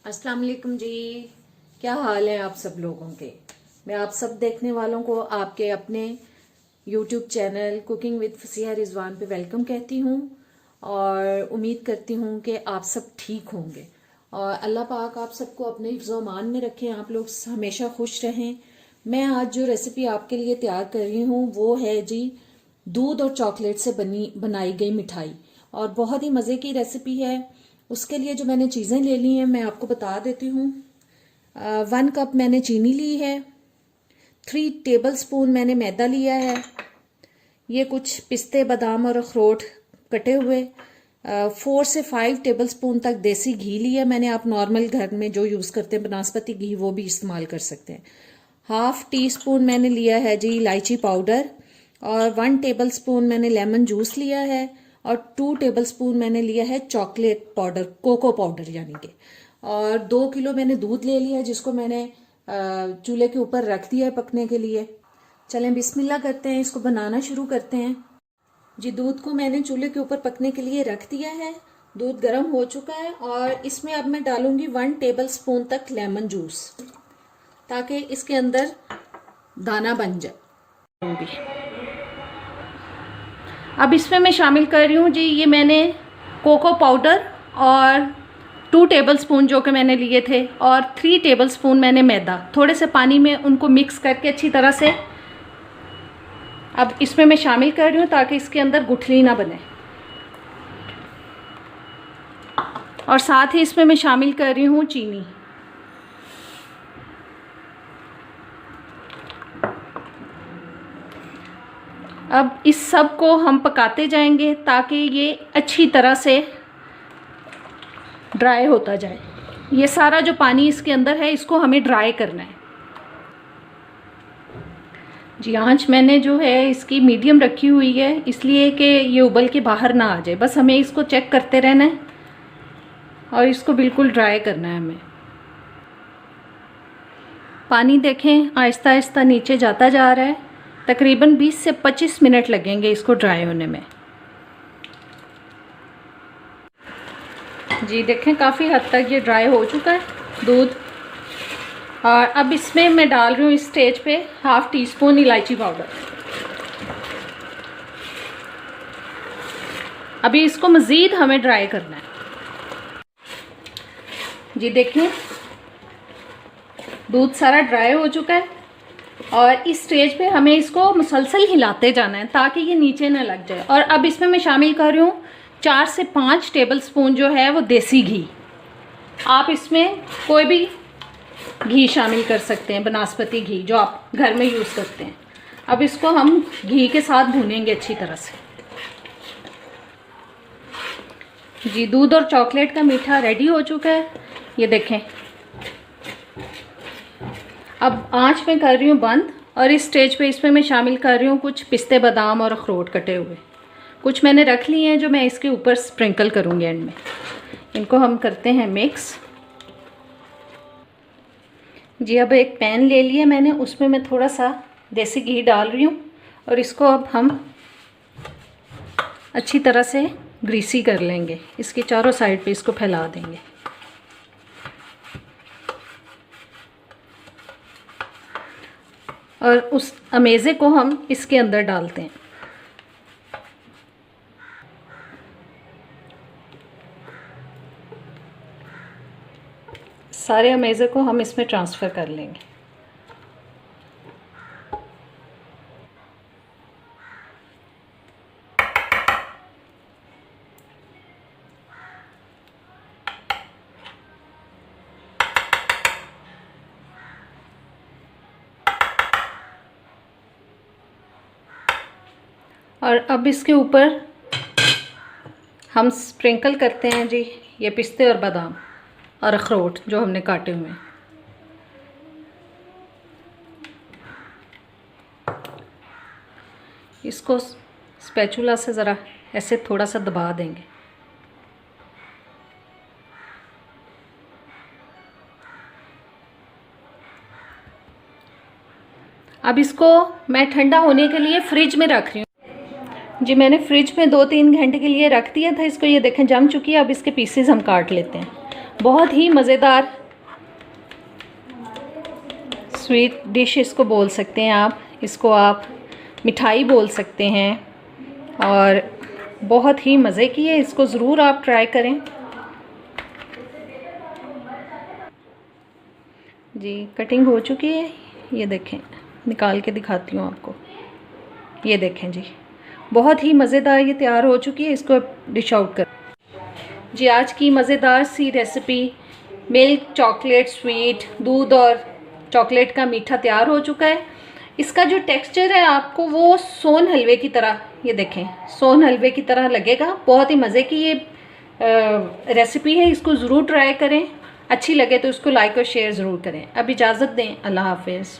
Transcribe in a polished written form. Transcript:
अस्सलाम वालेकुम जी। क्या हाल है आप सब लोगों के। मैं आप सब देखने वालों को आपके अपने YouTube channel cooking with Fasiha Rizwan पे वेलकम कहती हूँ और उम्मीद करती हूँ कि आप सब ठीक होंगे और अल्लाह पाक आप सबको अपने हिफ्ज़ मान में रखें, आप लोग हमेशा खुश रहें। मैं आज जो रेसिपी आपके लिए तैयार कर रही हूँ वो है जी दूध और चॉकलेट से बनाई गई मिठाई और बहुत ही मज़े की रेसिपी है। उसके लिए जो मैंने चीज़ें ले ली हैं मैं आपको बता देती हूँ। 1 कप मैंने चीनी ली है, 3 टेबल स्पून मैंने मैदा लिया है, ये कुछ पिस्ते बादाम और अखरोट कटे हुए, 4 से 5 टेबल स्पून तक देसी घी लिया मैंने। आप नॉर्मल घर में जो यूज़ करते हैं बनास्पति घी वो भी इस्तेमाल कर सकते हैं। 1/2 टीस्पून मैंने लिया है जी इलायची पाउडर और 1 टेबल स्पून मैंने लेमन जूस लिया है और 2 टेबल स्पून मैंने लिया है चॉकलेट पाउडर, कोको पाउडर यानी कि। और 2 किलो मैंने दूध ले लिया जिसको मैंने चूल्हे के ऊपर रख दिया है पकने के लिए। चलें बिस्मिल्लाह करते हैं, इसको बनाना शुरू करते हैं जी। दूध को मैंने चूल्हे के ऊपर पकने के लिए रख दिया है, दूध गर्म हो चुका है और इसमें अब मैं डालूंगी 1 टेबल स्पून तक लेमन जूस ताकि इसके अंदर दाना बन जाए। अब इसमें मैं शामिल कर रही हूँ जी, ये मैंने कोको पाउडर और 2 टेबल स्पून जो कि मैंने लिए थे और 3 टेबल स्पून मैंने मैदा, थोड़े से पानी में उनको मिक्स करके अच्छी तरह से अब इसमें मैं शामिल कर रही हूँ ताकि इसके अंदर गुठली ना बने। और साथ ही इसमें मैं शामिल कर रही हूँ चीनी। अब इस सब को हम पकाते जाएंगे ताकि ये अच्छी तरह से ड्राई होता जाए। ये सारा जो पानी इसके अंदर है इसको हमें ड्राई करना है जी। आंच मैंने जो है इसकी मीडियम रखी हुई है इसलिए कि ये उबल के बाहर ना आ जाए, बस हमें इसको चेक करते रहना है और इसको बिल्कुल ड्राई करना है हमें। पानी देखें आहिस्ता आहिस्ता नीचे जाता जा रहा है, तकरीबन 20 से 25 मिनट लगेंगे इसको ड्राई होने में जी। देखें काफ़ी हद तक ये ड्राई हो चुका है दूध। और अब इसमें मैं डाल रही हूँ इस स्टेज पे 1/2 टीस्पून इलायची पाउडर। अभी इसको मज़ीद हमें ड्राई करना है जी। देखिए दूध सारा ड्राई हो चुका है और इस स्टेज पे हमें इसको मुसलसल हिलाते जाना है ताकि ये नीचे ना लग जाए। और अब इसमें मैं शामिल कर रही हूँ 4 से 5 टेबल स्पून जो है वो देसी घी। आप इसमें कोई भी घी शामिल कर सकते हैं, बनास्पति घी जो आप घर में यूज़ करते हैं। अब इसको हम घी के साथ भूनेंगे अच्छी तरह से जी। दूध और चॉकलेट का मीठा रेडी हो चुका है, ये देखें। अब आंच में कर रही हूँ बंद और इस स्टेज पे इसमें मैं शामिल कर रही हूँ कुछ पिस्ते बादाम और अखरोट कटे हुए। कुछ मैंने रख लिए हैं जो मैं इसके ऊपर स्प्रिंकल करूँगी एंड में। इनको हम करते हैं मिक्स जी। अब एक पैन ले लिया मैंने, उसमें मैं थोड़ा सा देसी घी डाल रही हूँ और इसको अब हम अच्छी तरह से ग्रीसी कर लेंगे। इसके चारों साइड पे इसको फैला देंगे और उस अमेज़े को हम इसके अंदर डालते हैं। सारे अमेज़े को हम इसमें ट्रांसफ़र कर लेंगे। और अब इसके ऊपर हम स्प्रिंकल करते हैं जी ये पिस्ते और बादाम और अखरोट जो हमने काटे हुए हैं। इसको स्पैचुला से ज़रा ऐसे थोड़ा सा दबा देंगे। अब इसको मैं ठंडा होने के लिए फ्रिज में रख रही हूँ जी। मैंने फ्रिज में 2-3 घंटे के लिए रख दिया था इसको। ये देखें जम चुकी है। अब इसके पीसेस हम काट लेते हैं। बहुत ही मज़ेदार स्वीट डिश इसको बोल सकते हैं आप। इसको आप मिठाई बोल सकते हैं और बहुत ही मज़े की है। इसको ज़रूर आप ट्राई करें जी। कटिंग हो चुकी है, ये देखें, निकाल के दिखाती हूँ आपको। ये देखें जी, बहुत ही मज़ेदार ये तैयार हो चुकी है। इसको डिश आउट कर जी। आज की मज़ेदार सी रेसिपी मिल्क चॉकलेट स्वीट, दूध और चॉकलेट का मीठा तैयार हो चुका है। इसका जो टेक्सचर है आपको वो सोन हलवे की तरह, ये देखें, सोन हलवे की तरह लगेगा। बहुत ही मज़े की ये रेसिपी है। इसको ज़रूर ट्राई करें। अच्छी लगे तो इसको लाइक और शेयर ज़रूर करें। अब इजाज़त दें, अल्लाह हाफिज़।